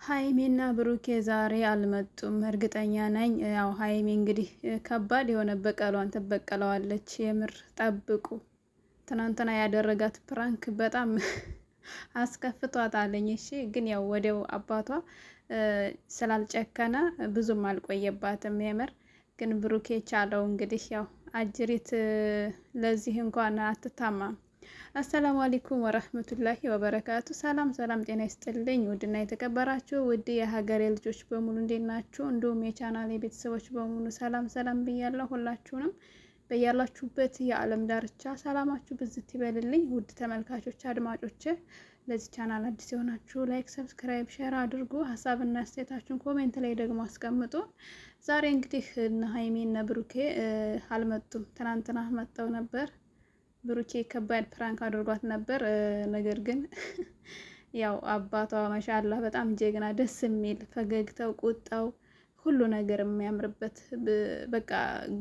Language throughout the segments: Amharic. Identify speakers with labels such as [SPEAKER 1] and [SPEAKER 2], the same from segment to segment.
[SPEAKER 1] ሀይሚና ብሩኬ ዛሬ አልመጡም። እርግጠኛ ነኝ። ያው ሀይሚ እንግዲህ ከባድ የሆነ በቀሏን ትበቀለዋለች። የምር ጠብቁ። ትናንትና ያደረጋት ፕራንክ በጣም አስከፍቷታለኝ። እሺ ግን ያው ወዲያው አባቷ ስላልጨከነ ብዙም አልቆየባትም። የምር ግን ብሩኬ ቻለው። እንግዲህ ያው አጅሪት ለዚህ እንኳን አትታማም። አሰላሙ አለይኩም ወረህመቱላሂ ወበረካቱ። ሰላም ሰላም፣ ጤና ይስጥልኝ ውድና የተከበራችሁ ውድ የሀገሬ ልጆች በሙሉ እንዴት ናችሁ? እንዲሁም የቻናሌ ቤተሰቦች በሙሉ ሰላም ሰላም ብያለሁ። ሁላችሁንም በያላችሁበት የዓለም ዳርቻ ሰላማችሁ ብዝት ይበልልኝ። ውድ ተመልካቾች አድማጮች፣ ለዚህ ቻናል አዲስ የሆናችሁ ላይክ፣ ሰብስክራይብ፣ ሼር አድርጉ። ሀሳብና አስተያየታችሁን ኮሜንት ላይ ደግሞ አስቀምጡ። ዛሬ እንግዲህ እነ ሀይሚ እነ ብሩኬ አልመጡም። ትናንትና መጥተው ነበር። ብሩኬ ከባድ ፕራንክ አድርጓት ነበር። ነገር ግን ያው አባቷ ማሻአላህ በጣም ጀግና፣ ደስ የሚል ፈገግታው፣ ቁጣው፣ ሁሉ ነገር የሚያምርበት በቃ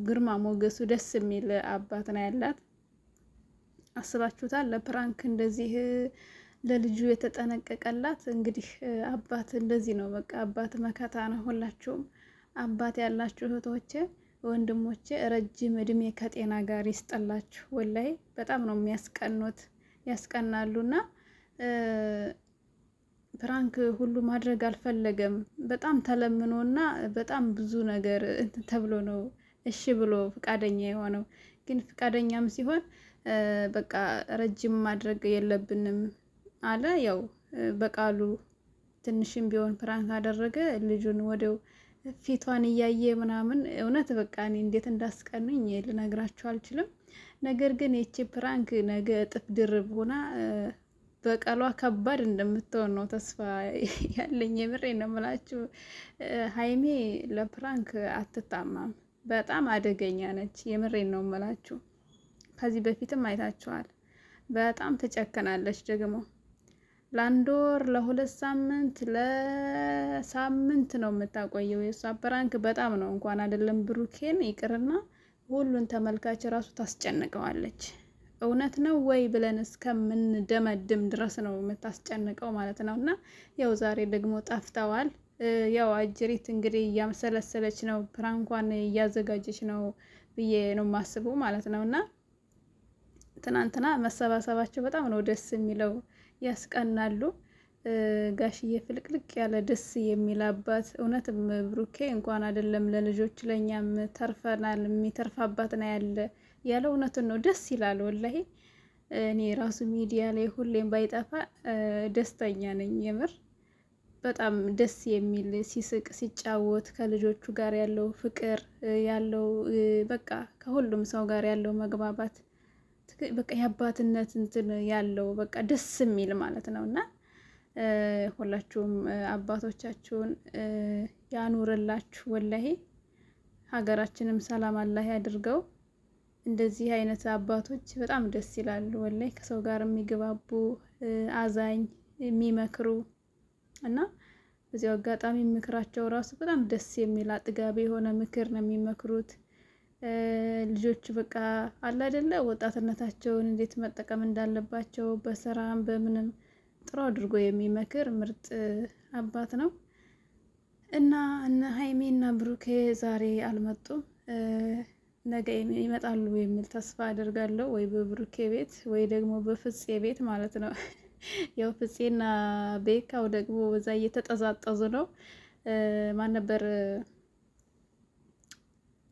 [SPEAKER 1] ግርማ ሞገሱ ደስ የሚል አባት ነው ያላት። አስባችሁታል? ለፕራንክ እንደዚህ ለልጁ የተጠነቀቀላት። እንግዲህ አባት እንደዚህ ነው። በቃ አባት መከታ ነው። ሁላችሁም አባት ያላችሁ እህቶቼ ወንድሞቼ ረጅም እድሜ ከጤና ጋር ይስጠላችሁ። ወላይ በጣም ነው የሚያስቀኑት፣ ያስቀናሉና ፕራንክ ሁሉ ማድረግ አልፈለገም። በጣም ተለምኖና በጣም ብዙ ነገር እንትን ተብሎ ነው እሺ ብሎ ፍቃደኛ የሆነው። ግን ፍቃደኛም ሲሆን በቃ ረጅም ማድረግ የለብንም አለ። ያው በቃሉ ትንሽም ቢሆን ፕራንክ አደረገ። ልጁን ወዲያው ፊቷን እያየ ምናምን እውነት በቃ እኔ እንዴት እንዳስቀኑኝ ልነግራችሁ አልችልም። ነገር ግን ይቺ ፕራንክ ነገ እጥፍ ድርብ ሆና በቀሏ ከባድ እንደምትሆን ነው ተስፋ ያለኝ። የምሬ ነው የምላችሁ። ሀይሜ ለፕራንክ አትታማም፣ በጣም አደገኛ ነች። የምሬ ነው የምላችሁ። ከዚህ በፊትም አይታችኋል። በጣም ትጨክናለች ደግሞ ለአንድ ወር ለሁለት ሳምንት ለሳምንት ነው የምታቆየው። የእሷ ፕራንክ በጣም ነው እንኳን አይደለም ብሩኬን ይቅርና ሁሉን ተመልካች ራሱ ታስጨንቀዋለች። እውነት ነው ወይ ብለን እስከምንደመድም ድረስ ነው የምታስጨንቀው ማለት ነው። እና ያው ዛሬ ደግሞ ጠፍተዋል። ያው አጅሪት እንግዲህ እያመሰለሰለች ነው፣ ፕራንኳን እያዘጋጀች ነው ብዬ ነው የማስበው ማለት ነው። እና ትናንትና መሰባሰባቸው በጣም ነው ደስ የሚለው፣ ያስቀናሉ። ጋሽዬ ፍልቅልቅ ያለ ደስ የሚል አባት። እውነትም ብሩኬ እንኳን አይደለም ለልጆች ለእኛም ተርፈናል፣ የሚተርፍ አባት ነው ያለ እውነትን ነው። ደስ ይላል ወላሂ። እኔ ራሱ ሚዲያ ላይ ሁሌም ባይጠፋ ደስተኛ ነኝ። የምር በጣም ደስ የሚል ሲስቅ ሲጫወት ከልጆቹ ጋር ያለው ፍቅር ያለው በቃ ከሁሉም ሰው ጋር ያለው መግባባት በቃ የአባትነት እንትን ያለው በቃ ደስ የሚል ማለት ነው። እና ሁላችሁም አባቶቻችሁን ያኑርላችሁ። ወላሂ ሀገራችንም ሰላም አላህ ያድርገው። እንደዚህ አይነት አባቶች በጣም ደስ ይላሉ። ወላሂ ከሰው ጋር የሚግባቡ አዛኝ፣ የሚመክሩ እና በዚያው አጋጣሚ ምክራቸው ራሱ በጣም ደስ የሚል አጥጋቢ የሆነ ምክር ነው የሚመክሩት። ልጆች በቃ አለ አይደለ ወጣትነታቸውን እንዴት መጠቀም እንዳለባቸው በስራም በምንም ጥሩ አድርጎ የሚመክር ምርጥ አባት ነው። እና እነ ሀይሚ እና ብሩኬ ዛሬ አልመጡም። ነገ ይመጣሉ የሚል ተስፋ አደርጋለሁ። ወይ በብሩኬ ቤት ወይ ደግሞ በፍፄ ቤት ማለት ነው። ያው ፍፄና ቤካው ደግሞ በዛ እየተጠዛጠዙ ነው። ማን ነበር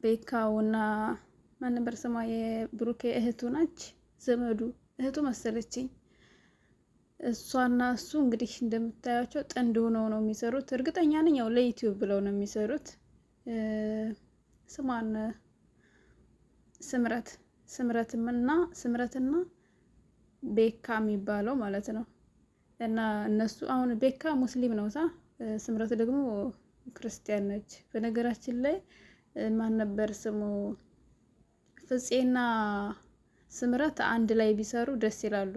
[SPEAKER 1] ቤካውና ማን ነበር ስሟ? የብሩኬ እህቱ ናች፣ ዘመዱ እህቱ መሰለችኝ። እሷና እሱ እንግዲህ እንደምታያቸው ጥንድ ሆነው ነው የሚሰሩት። እርግጠኛ ነኝ ያው ለዩቲዩብ ብለው ነው የሚሰሩት። ስሟን ስምረትና ቤካ የሚባለው ማለት ነው። እና እነሱ አሁን ቤካ ሙስሊም ነው ስምረት ደግሞ ክርስቲያን ነች። በነገራችን ላይ ማን ነበር ስሙ? ፍፄና ስምረት አንድ ላይ ቢሰሩ ደስ ይላሉ።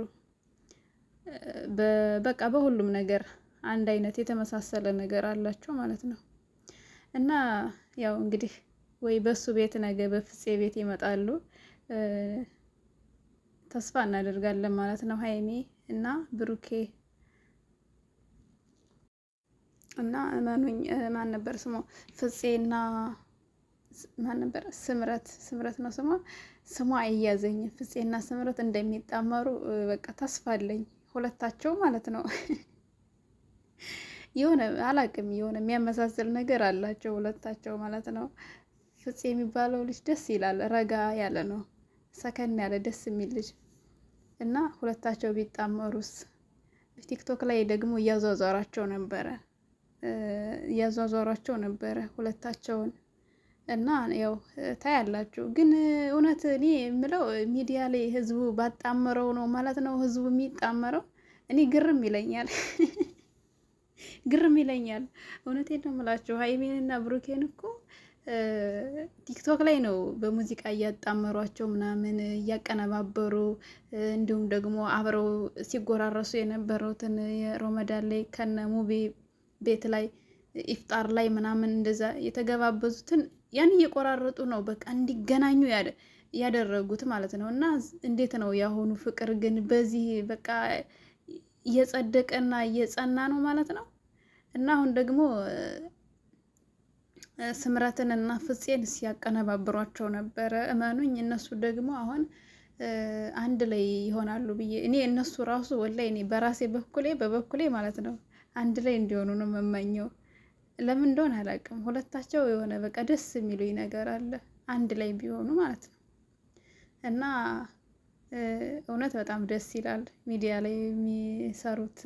[SPEAKER 1] በቃ በሁሉም ነገር አንድ አይነት የተመሳሰለ ነገር አላቸው ማለት ነው። እና ያው እንግዲህ ወይ በሱ ቤት ነገ በፍፄ ቤት ይመጣሉ ተስፋ እናደርጋለን ማለት ነው። ሀይሚ እና ብሩኬ እና እመኑኝ ማን ነበር ስሟ ፍፄና ማን ነበር ስምረት ነው ስሟ እያዘኝ ፍፄና ስምረት እንደሚጣመሩ በቃ ተስፋ አለኝ። ሁለታቸው ማለት ነው። የሆነ አላቅም የሆነ የሚያመሳስል ነገር አላቸው ሁለታቸው ማለት ነው። ፍፄ የሚባለው ልጅ ደስ ይላል፣ ረጋ ያለ ነው፣ ሰከን ያለ ደስ የሚል ልጅ እና ሁለታቸው ቢጣመሩስ። ቲክቶክ ላይ ደግሞ እያዟዟራቸው ነበረ ሁለታቸውን እና ያው ታያላችሁ። ግን እውነት እኔ የምለው ሚዲያ ላይ ህዝቡ ባጣመረው ነው ማለት ነው ህዝቡ የሚጣመረው። እኔ ግርም ይለኛል ግርም ይለኛል። እውነቴን ነው የምላችሁ። ሀይሚንና ብሩኬን እኮ ቲክቶክ ላይ ነው በሙዚቃ እያጣመሯቸው ምናምን እያቀነባበሩ፣ እንዲሁም ደግሞ አብረው ሲጎራረሱ የነበሩትን የሮመዳን ላይ ከነ ሙቤ ቤት ላይ ኢፍጣር ላይ ምናምን እንደዛ የተገባበዙትን ያን እየቆራረጡ ነው በቃ እንዲገናኙ ያደረጉት ማለት ነው። እና እንዴት ነው ያሁኑ ፍቅር ግን በዚህ በቃ እየጸደቀና እየጸና ነው ማለት ነው። እና አሁን ደግሞ ስምረትን እና ፍፄን ሲያቀነባብሯቸው ነበረ። እመኑኝ እነሱ ደግሞ አሁን አንድ ላይ ይሆናሉ ብዬ እኔ እነሱ ራሱ ወላሂ እኔ በበኩሌ ማለት ነው አንድ ላይ እንዲሆኑ ነው የምመኘው። ለምን እንደሆነ አላውቅም። ሁለታቸው የሆነ በቃ ደስ የሚሉኝ ነገር አለ አንድ ላይ ቢሆኑ ማለት ነው። እና እውነት በጣም ደስ ይላል። ሚዲያ ላይ የሚሰሩት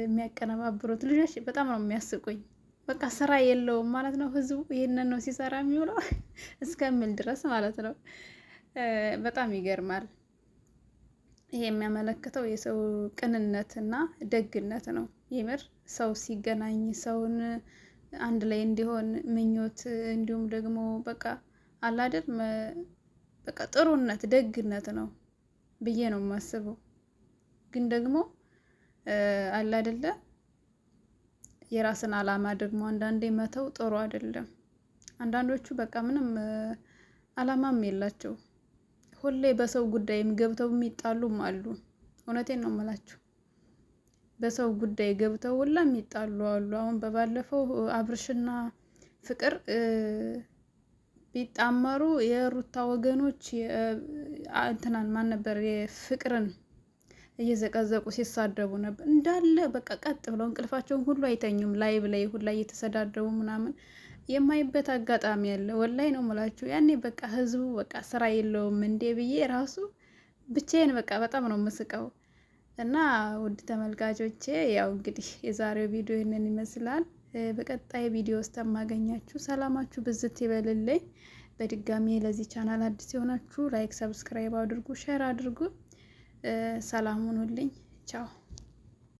[SPEAKER 1] የሚያቀነባብሩት ልጆች በጣም ነው የሚያስቁኝ። በቃ ስራ የለውም ማለት ነው ህዝቡ ይሄንን ነው ሲሰራ የሚውለው እስከምል ድረስ ማለት ነው። በጣም ይገርማል። ይሄ የሚያመለክተው የሰው ቅንነትና ደግነት ነው። የምር ሰው ሲገናኝ ሰውን አንድ ላይ እንዲሆን ምኞት፣ እንዲሁም ደግሞ በቃ አላደር በቃ ጥሩነት ደግነት ነው ብዬ ነው የማስበው። ግን ደግሞ አላደለ የራስን አላማ ደግሞ አንዳንዴ መተው ጥሩ አይደለም። አንዳንዶቹ በቃ ምንም አላማም የላቸው፣ ሁሌ በሰው ጉዳይም ገብተው የሚጣሉም አሉ። እውነቴን ነው የምላችሁ። በሰው ጉዳይ ገብተው ሁላ የሚጣሉ አሉ። አሁን በባለፈው አብርሽና ፍቅር ቢጣመሩ የሩታ ወገኖች እንትናን ማን ነበር የፍቅርን እየዘቀዘቁ ሲሳደቡ ነበር እንዳለ። በቃ ቀጥ ብለው እንቅልፋቸውን ሁሉ አይተኙም። ላይቭ ላይ ሁላ እየተሰዳደቡ ምናምን የማይበት አጋጣሚ ያለ ወላይ ነው የምላችሁ። ያኔ በቃ ህዝቡ በቃ ስራ የለውም እንዴ ብዬ ራሱ ብቻዬን በቃ በጣም ነው የምስቀው። እና ውድ ተመልካቾቼ ያው እንግዲህ የዛሬው ቪዲዮ ይህንን ይመስላል። በቀጣይ ቪዲዮ ውስጥ ማገኛችሁ ሰላማችሁ ብዝት ይበልልኝ። በድጋሚ ለዚህ ቻናል አዲስ የሆናችሁ ላይክ፣ ሰብስክራይብ አድርጉ፣ ሼር አድርጉ። ሰላም ሁኑልኝ። ቻው